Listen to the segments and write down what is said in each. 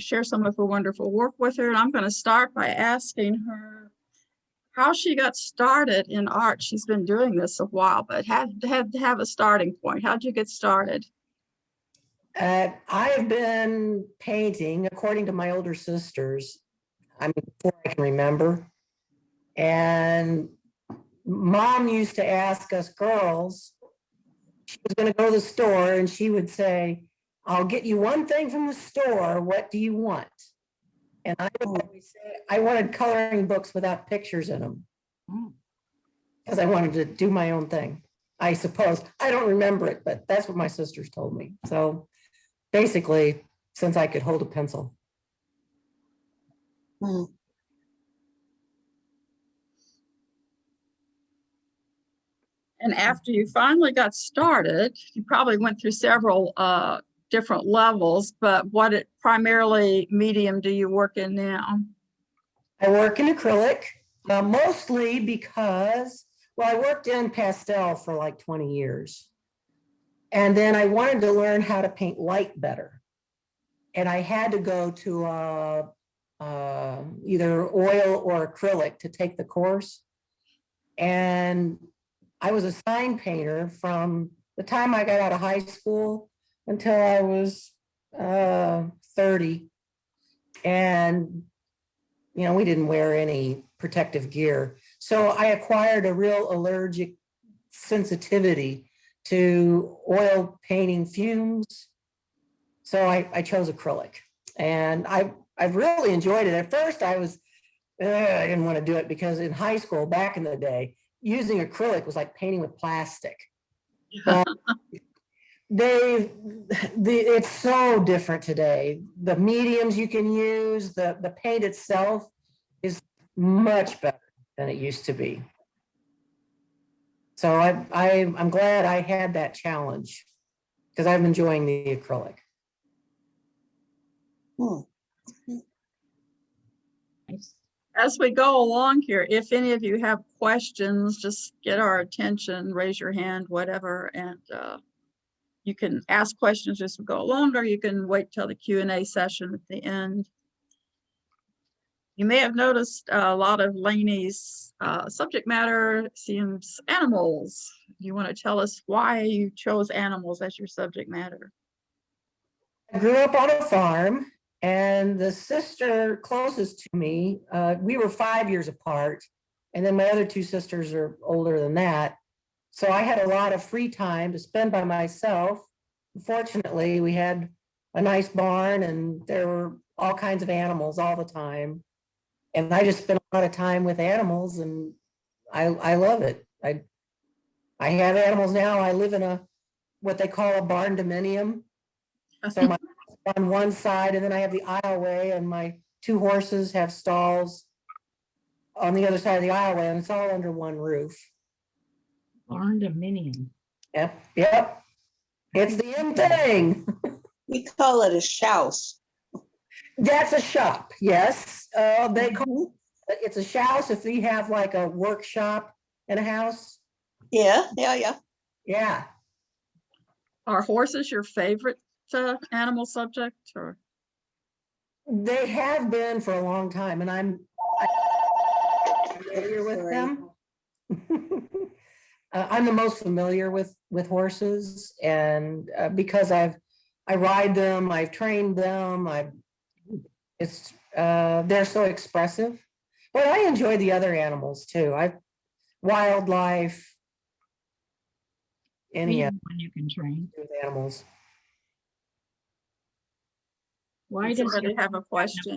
share some of her wonderful work with her. And I'm going to start by asking her how she got started in art. She's been doing this a while, but had to have a starting point. How'd you get started? I have been painting, according to my older sisters, before I can remember. And Mom used to ask us girls, she was going to go to the store and she would say, I'll get you one thing from the store. What do you want? And I would always say, I wanted coloring books without pictures in them. Because I wanted to do my own thing, I suppose. I don't remember it, but that's what my sisters told me. So basically, since I could hold a pencil. And after you finally got started, you probably went through several different levels, but what primarily medium do you work in now? I work in acrylic, mostly because, well, I worked in pastel for like 20 years. And then I wanted to learn how to paint light better. And I had to go to either oil or acrylic to take the course. And I was a sign painter from the time I got out of high school until I was 30. And, you know, we didn't wear any protective gear. So I acquired a real allergic sensitivity to oil painting fumes. So I chose acrylic. And I've really enjoyed it. At first I didn't want to do it because in high school, back in the day, using acrylic was like painting with plastic. It's so different today. The mediums you can use, the paint itself is much better than it used to be. So I'm glad I had that challenge because I'm enjoying the acrylic. As we go along here, if any of you have questions, just get our attention, raise your hand, whatever, and you can ask questions as we go along, or you can wait till the Q&A session at the end. You may have noticed a lot of Lanie's subject matter seems animals. You want to tell us why you chose animals as your subject matter? I grew up on a farm. And the sister closest to me, we were 5 years apart. And then my other two sisters are older than that. So I had a lot of free time to spend by myself. Fortunately, we had a nice barn and there were all kinds of animals all the time. And I just spent a lot of time with animals and I love it. I have animals now. I live in what they call a barn dominium. So my on one side, and then I have the aisleway, and my two horses have stalls on the other side of the aisleway, and it's all under one roof. Barn dominium. Yep. It's the in thing. We call it a shouse. That's a shop, yes. They call it's a shouse if you have like a workshop in a house. Yeah. Yeah. Are horses your favorite animal subject, or? They have been for a long time, and I'm familiar with them. I'm the most familiar with horses, and because I ride them, I've trained them. They're so expressive, but I enjoy the other animals too. Wildlife, Anyone you can train with animals. Why does somebody have a question?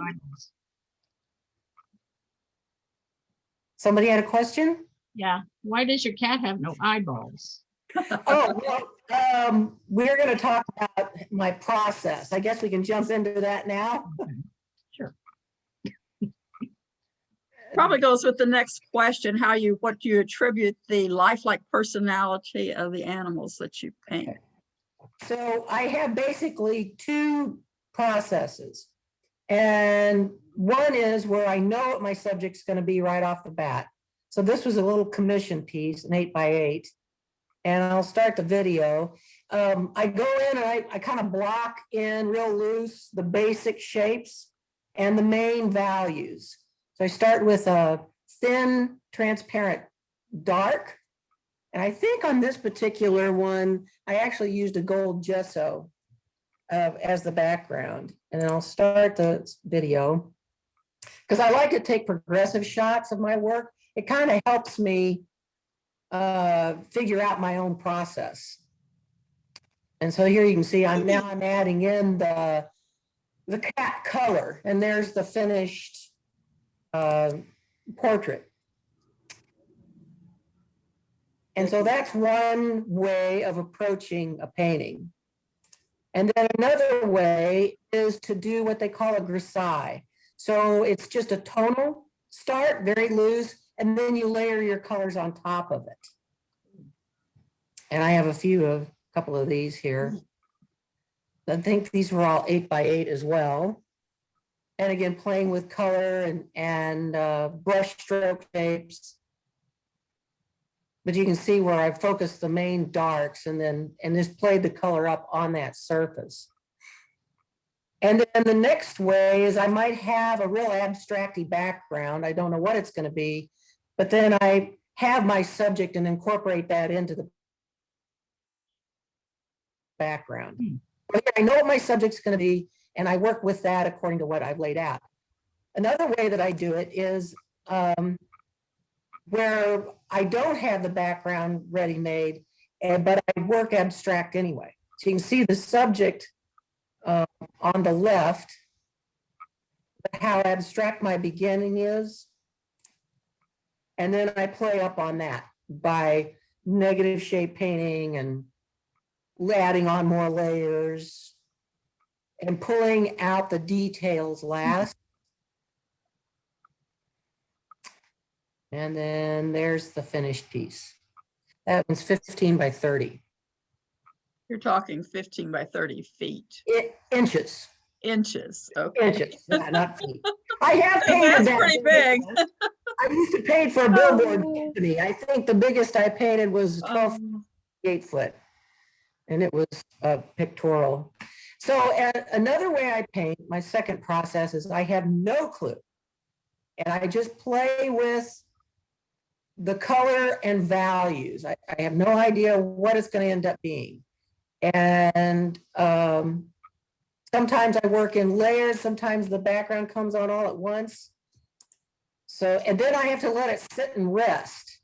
Somebody had a question? Yeah. Why does your cat have no eyeballs? Oh, well, we're going to talk about my process. I guess we can jump into that now. Okay. Sure. Probably goes with the next question, what do you attribute the lifelike personality of the animals that you paint? So I have basically two processes. And one is where I know what my subject's going to be right off the bat. So this was a little commission piece, an 8x8. And I'll start the video. I go in and I kind of block in real loose the basic shapes and the main values. So I start with a thin, transparent, dark. And I think on this particular one, I actually used a gold gesso as the background. And then I'll start the video because I like to take progressive shots of my work. It kind of helps me figure out my own process. And so here you can see I'm adding in the cat color, and there's the finished portrait. And so that's one way of approaching a painting. And then another way is to do what they call a grisaille. So it's just a tonal start, very loose, and then you layer your colors on top of it. And I have a couple of these here. I think these were all 8x8 as well. And again, playing with color and brush stroke shapes. But you can see where I focused the main darks and just played the color up on that surface. And then the next way is I might have a real abstracty background. I don't know what it's going to be, but then I have my subject and incorporate that into the background. I know what my subject's going to be, and I work with that according to what I've laid out. Another way that I do it is where I don't have the background ready-made, but I work abstract anyway. So you can see the subject on the left, how abstract my beginning is. And then I play up on that by negative shape painting and adding on more layers and pulling out the details last. And then there's the finished piece. That one's 15 by 30. You're talking 15 by 30 feet. Inches. Inches, okay. Inches, not feet. I have painted That's that pretty big. I used to paint for a billboard company. I think the biggest I painted was 12.8 foot. And it was pictorial. So another way I paint, my second process is I have no clue. And I just play with the color and values. I have no idea what it's going to end up being. And sometimes I work in layers. Sometimes the background comes on all at once. So, and then I have to let it sit and rest.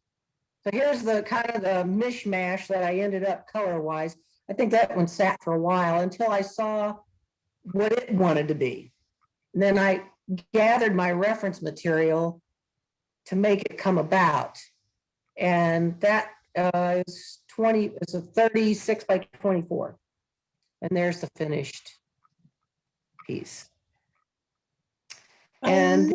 So here's the kind of the mishmash that I ended up color-wise. I think that one sat for a while until I saw what it wanted to be. And then I gathered my reference material to make it come about. And that is 20, it's a 36 by 24. And there's the finished piece. And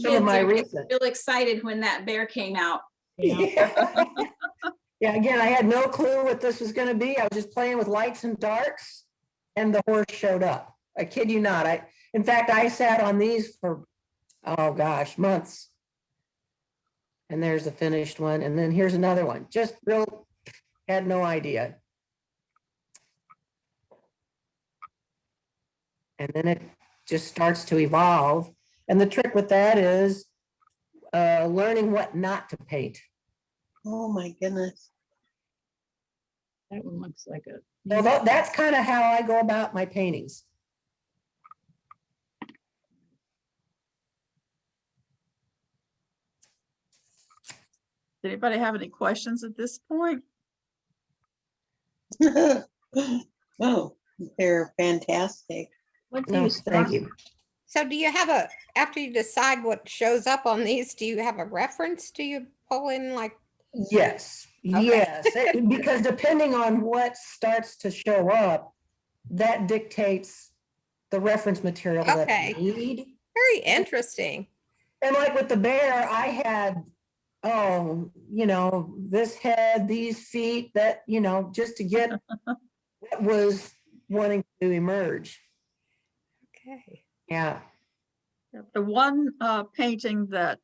some of my recent. Real excited when that bear came out. Yeah. Yeah, again, I had no clue what this was going to be. I was just playing with lights and darks, and the horse showed up. I kid you not. In fact, I sat on these for, oh gosh, months. And there's the finished one. And then here's another one. Just real, had no idea. And then it just starts to evolve. And the trick with that is learning what not to paint. Oh, my goodness. That one looks like a. So that's kind of how I go about my paintings. Did anybody have any questions at this point? Oh, they're fantastic. What do No, you thank start? you. So do you have after you decide what shows up on these, do you have a reference? Do you pull in like? Yes, Okay. yes, because depending on what starts to show up, that dictates the reference material that I Okay. need. Very interesting. And like with the bear, I had, this head, these feet, that, just to get what was wanting to emerge. Okay. Yeah. The one painting that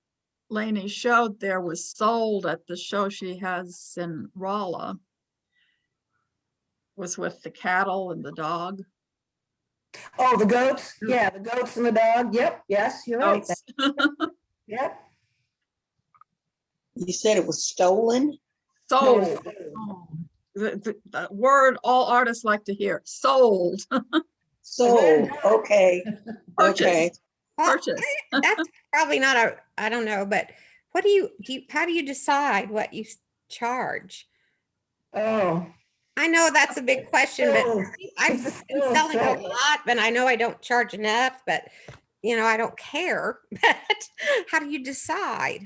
Lanie showed there was sold at the show she has in Rolla. was with the cattle and the dog. Oh, the goats? Yeah, the goats and the dog. Yep, yes, you're right. Goats. Yep. You said it was stolen? Sold. Oh, The word all artists like to hear. Sold. Sold, okay, okay. Purchased. Well, Purchased. that's probably not a, I don't know, but what do you, how do you decide what you charge? Oh. I know that's a big question, but Oh, I've it's been still selling a so- lot, but I know I don't charge enough, but I don't care. But how do you decide?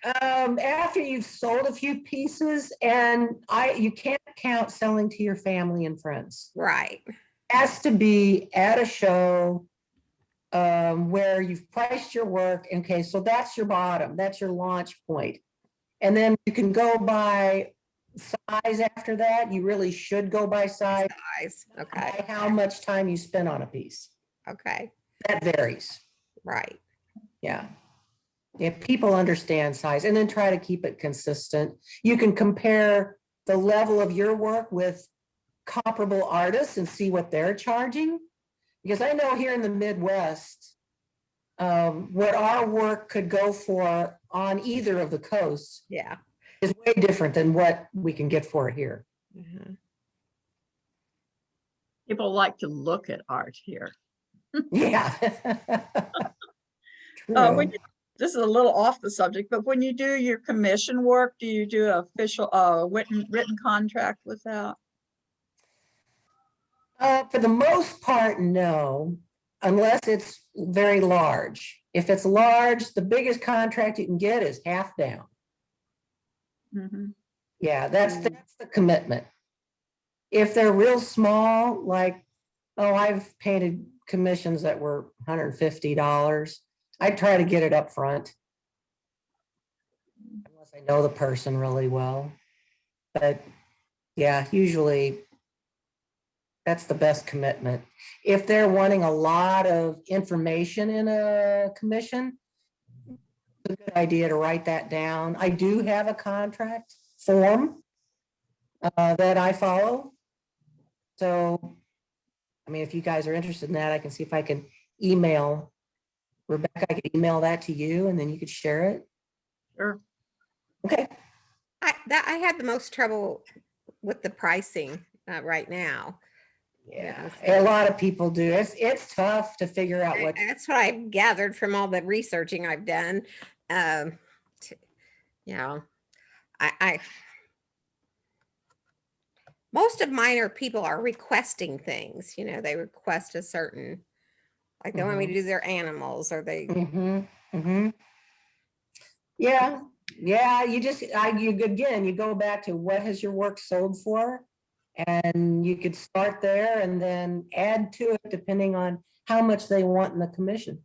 After you've sold a few pieces, and you can't count selling to your family and friends. Right. Has to be at a show where you've priced your work. Okay, so that's your bottom, that's your launch point. And then you can go by size after that. You really should go by size, Size. Okay. by how much time you spend on a piece. Okay. That varies. Right. Yeah. If people understand size and then try to keep it consistent, you can compare the level of your work with comparable artists and see what they're charging. Because I know here in the Midwest, what our work could go for on either of the coasts Yeah. is way different than what we can get for it here. Mhm. People like to look at art here. Yeah. When True. this is a little off the subject, but when you do your commission work, do you do an official written contract with that? For the most part, no, unless it's very large. If it's large, the biggest contract you can get is half down. Mhm. Yeah, that's the commitment. If they're real small, like, oh, I've painted commissions that were $150, I try to get it up front. Unless I know the person really well. But yeah, usually that's the best commitment. If they're wanting a lot of information in a commission, it's a good idea to write that down. I do have a contract form that I follow. So, I mean, if you guys are interested in that, I can see if I can email Rebecca, I could email that to you and then you could share it. Sure. Okay. I had the most trouble with the pricing right now. Yeah, a lot of people do. It's tough to figure out what. That's what I've gathered from all the researching I've done. t- You know, I most of mine are people are requesting things. They request a certain, like they want me to do their animals, or they. Yeah, yeah. You go back to what has your work sold for, and you could start there and then add to it depending on how much they want in the commission.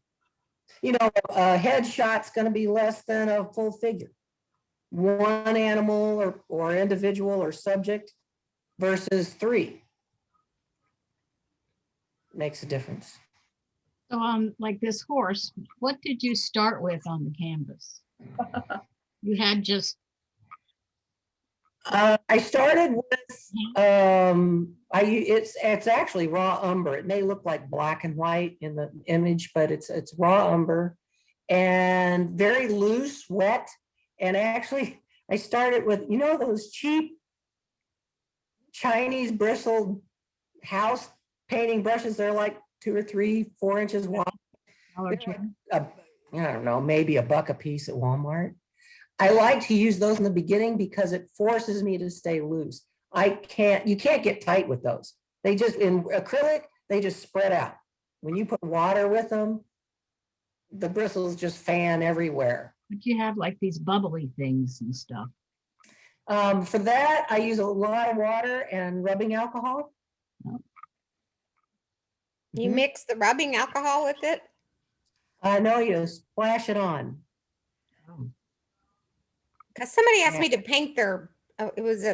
A headshot's going to be less than a full figure. One animal or individual or subject versus 3 makes a difference. so like this horse, what did you start with on the canvas? You had just, I started with it's actually raw umber. It may look like black and white in the image, but it's raw umber and very loose, wet. And actually, I started with those cheap Chinese bristled house painting brushes. They're like 2 or 3, 4 inches wide. Dollar Tree. I don't know, maybe $1 a piece at Walmart. I like to use those in the beginning because it forces me to stay loose. You can't get tight with those. They just, in acrylic, they just spread out. When you put water with them, the bristles just fan everywhere. But you have like these bubbly things and stuff. For that, I use a lot of water and rubbing alcohol. You Mhm. mix the rubbing alcohol with it. I know you splash it on. Oh, Because somebody asked Yeah. me to paint it was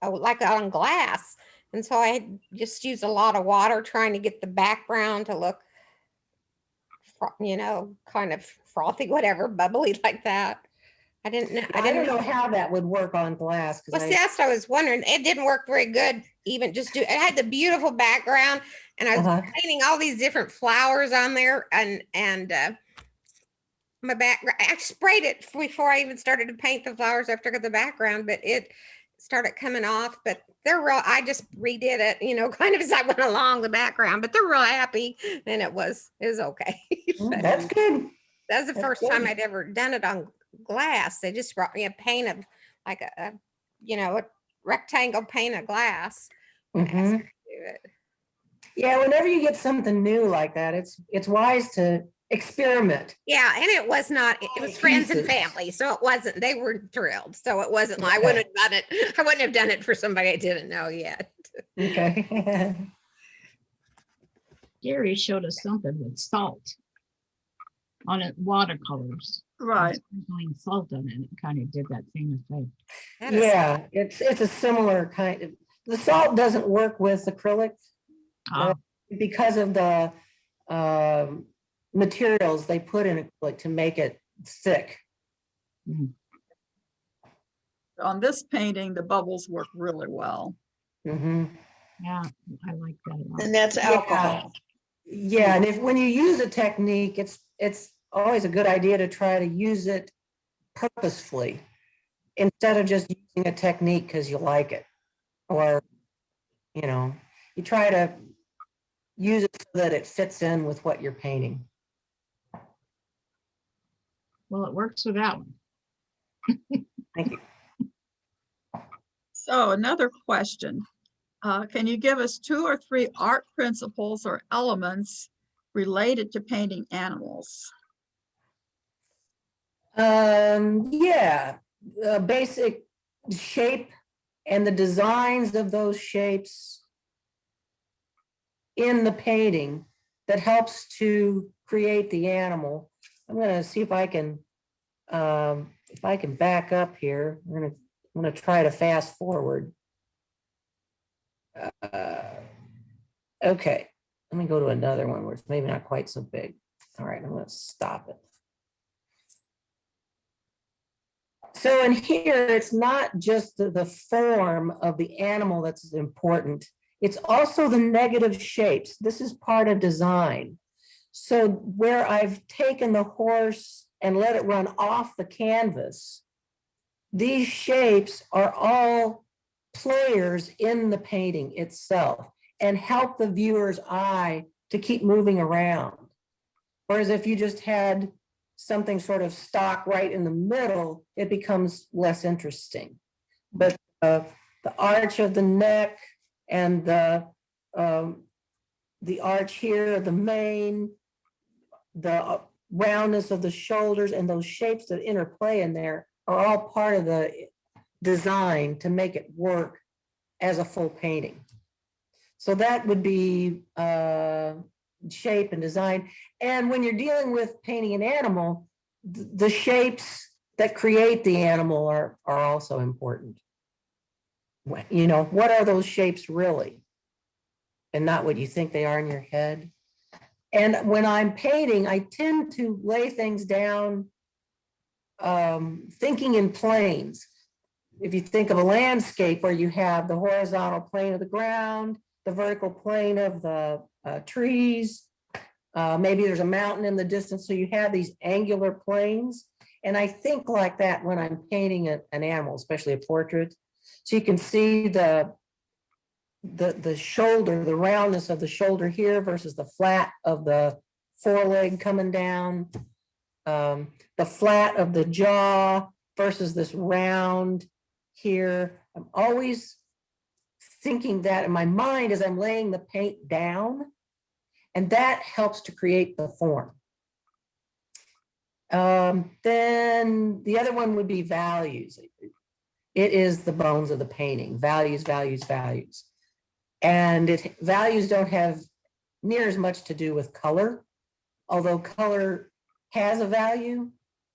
like on glass. And so I just used a lot of water trying to get the background to look, kind of frothy, whatever, bubbly like that. I didn't know. I don't know how that would work on glass. Well, see, I, that's what I was wondering. It didn't work very good. Even just do. It had the beautiful background, and I was uh-huh. painting all these different flowers on there, and my background. I sprayed it before I even started to paint the flowers after I got the background, but it started coming off. But they're real. I just redid it, kind of as I went along the background. But they're real happy, and it was okay. But That's good. that's the That's first time good. I'd ever done it on glass. They just brought me a pane of like a rectangle pane of glass. And asked Mhm. me to do it. Yeah, whenever you get something new like that, it's wise to experiment. Yeah, and it was not, it was friends and Pieces. family. So it wasn't, they were thrilled. So it wasn't like I Okay. wouldn't have done it. I wouldn't have done it for somebody I didn't know yet. Okay. Gary showed us something with salt on it, watercolors. Right. Sprinkling salt on it, and it kind of did that same effect. That is- Yeah, it's a similar kind of, the salt doesn't work with acrylic Ah, because of the materials they put in acrylic to make it thick. On this painting, the bubbles work really well. Mhm. yeah, I like that a lot. And that's alcohol. Yeah, and when you use a technique, it's always a good idea to try to use it purposefully instead of just using a technique because you like it, or you try to use it so that it fits in with what you're painting. Well, it works with that one. Thank you. So another question. Can you give us 2 or 3 art principles or elements related to painting animals? Yeah, basic shape and the designs of those shapes in the painting that helps to create the animal. I'm gonna see if I can back up here. I'm gonna try to fast forward. Okay, let me go to another one where it's maybe not quite so big. All right, I'm gonna stop it. So in here, it's not just the form of the animal that's important. It's also the negative shapes. This is part of design. So where I've taken the horse and let it run off the canvas, these shapes are all players in the painting itself and help the viewer's eye to keep moving around. Whereas if you just had something sort of stock right in the middle, it becomes less interesting. But the arch of the neck and the arch here, the mane, the roundness of the shoulders, and those shapes that interplay in there are all part of the design to make it work as a full painting. So that would be shape and design. And when you're dealing with painting an animal, the shapes that create the animal are also important. What are those shapes really? And not what you think they are in your head. And when I'm painting, I tend to lay things down thinking in planes. If you think of a landscape where you have the horizontal plane of the ground, the vertical plane of the trees, maybe there's a mountain in the distance, so you have these angular planes. And I think like that when I'm painting an animal, especially a portrait. So you can see the shoulder, the roundness of the shoulder here versus the flat of the foreleg coming down, the flat of the jaw versus this round here. I'm always thinking that in my mind as I'm laying the paint down, and that helps to create the form. Then the other one would be values. It is the bones of the painting. Values, values, values. And values don't have near as much to do with color, although color has a value.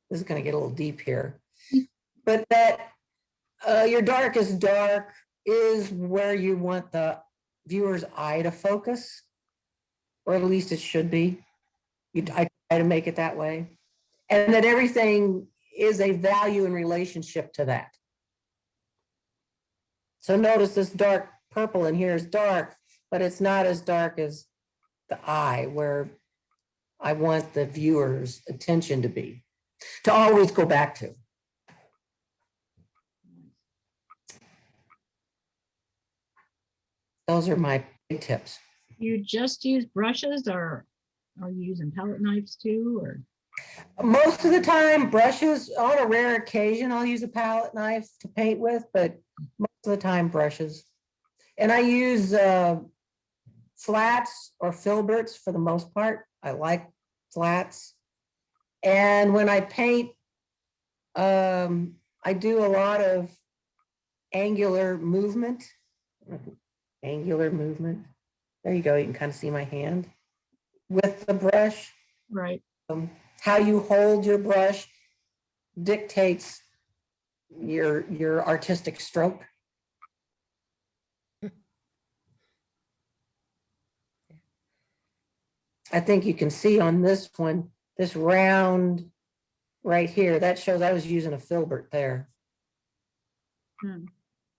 This is going to get a little deep here. But that your darkest dark is where you want the viewer's eye to focus, or at least it should be. I try to make it that way. And that everything is a value in relationship to that. So notice this dark purple in here is dark, but it's not as dark as the eye where I want the viewer's attention to be, to always go back to. Those are my big tips. You just use brushes or are you using palette knives too, or? Most of the time, brushes. On a rare occasion, I'll use a palette knife to paint with, but most of the time, brushes. And I use flats or filberts for the most part. I like flats. And when I paint, I do a lot of angular movement. Angular movement. There you go. You can kind of see my hand with the brush. Right. How you hold your brush dictates your artistic stroke. I think you can see on this one, this round right here, that shows I was using a filbert there.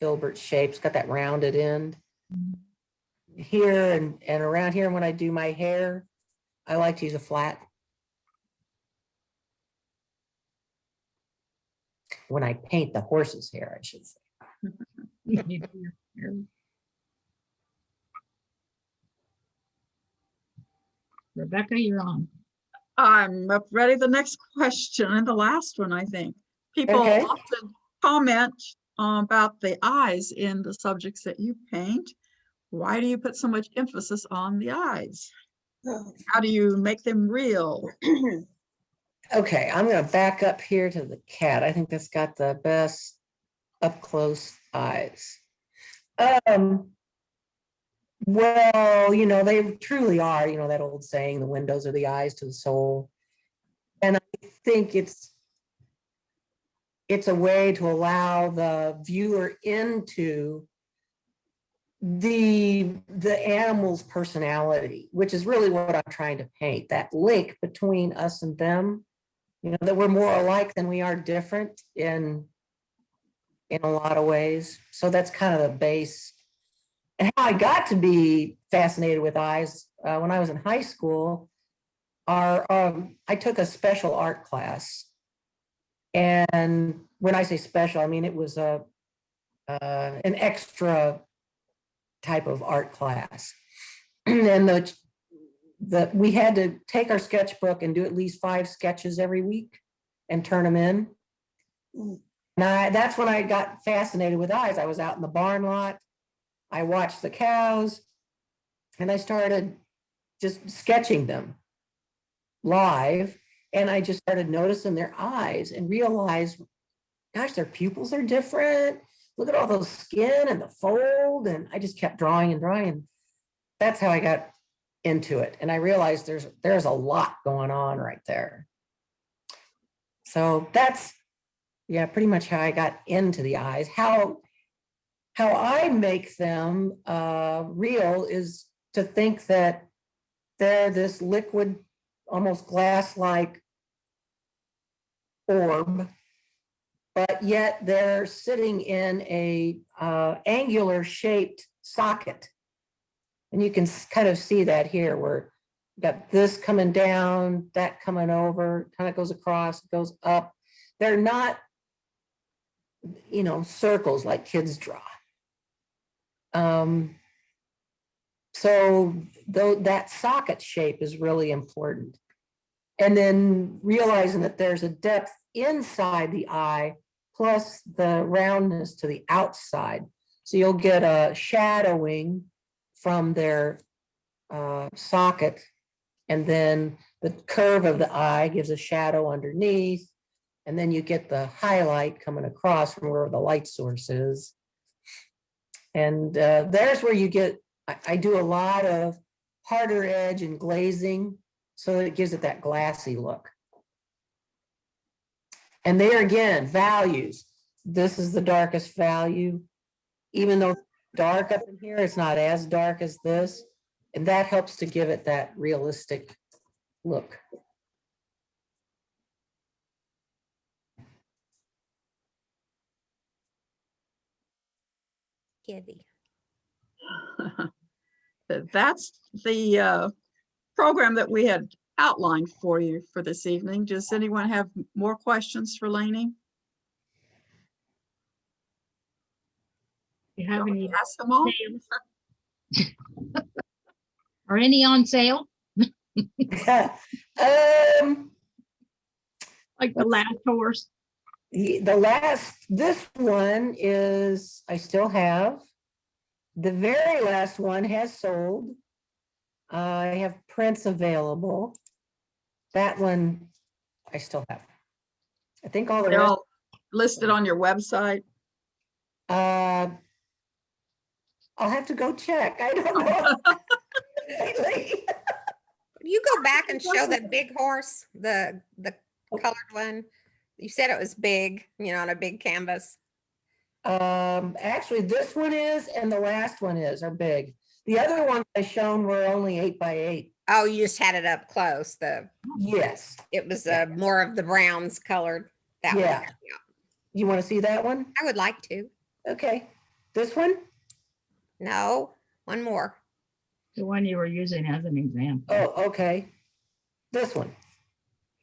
Filbert shapes, got that rounded end. Here and around here, when I do my hair, I like to use a flat. When I paint the horse's hair, I should say. Rebecca, you're on. I'm up ready. The next question and the last one, I think. People Okay. often comment about the eyes in the subjects that you paint. Why do you put so much emphasis on the eyes? How do you make them real? Okay, I'm going to back up here to the cat. I think that's got the best up close eyes. Well, they truly are, that old saying, the windows are the eyes to the soul. And I think it's a way to allow the viewer into the animal's personality, which is really what I'm trying to paint, that link between us and them, that we're more alike than we are different in a lot of ways. So that's kind of the base. And how I got to be fascinated with eyes, when I was in high school, I took a special art class. And when I say special, I mean it was an extra type of art class. And we had to take our sketchbook and do at least 5 sketches every week and turn them in. And that's when I got fascinated with eyes. I was out in the barn lot. I watched the cows and I started just sketching them live. And I just started noticing their eyes and realized, gosh, their pupils are different. Look at all those skin and the fold. And I just kept drawing and drawing. That's how I got into it. And I realized there's a lot going on right there. So that's, pretty much how I got into the eyes. How I make them real is to think that they're this liquid, almost glass-like orb, but yet they're sitting in a angular shaped socket. And you can kind of see that here, where you got this coming down, that coming over, kind of goes across, goes up. They're not, circles like kids draw. So that socket shape is really important. And then realizing that there's a depth inside the eye plus the roundness to the outside. So you'll get a shadowing from their socket, and then the curve of the eye gives a shadow underneath, and then you get the highlight coming across from where the light source is. And there's where you get, I do a lot of harder edge and glazing, so that it gives it that glassy look. And there again, values. This is the darkest value. Even though it's dark up in here, it's not as dark as this. And that helps to give it that realistic look. Kitty. That's the program that we had outlined for you for this evening. Does anyone have more questions for Lanie? You have any Ask them all. sales? Are any on sale? Um, Like the last horse? this one is, I still have. The very last one has sold. I have prints available. That one I still have. I think all the They're rest, all listed on your website. uh, I'll have to go check. I don't know. You go back and show that big horse, the colored one. You said it was big, on a big canvas. Actually, this one is, and the last one are big. The other ones I shown were only 8x8. Oh, you just had it up close. Yes. It was Yeah. more of the browns colored. That one. Yeah. Yeah. You want to see that one? I would like to. Okay. This one? No, one more. The one you were using as an example. Oh, okay. This one.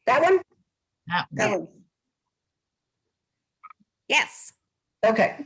That one? That That one. one. Yes. Okay.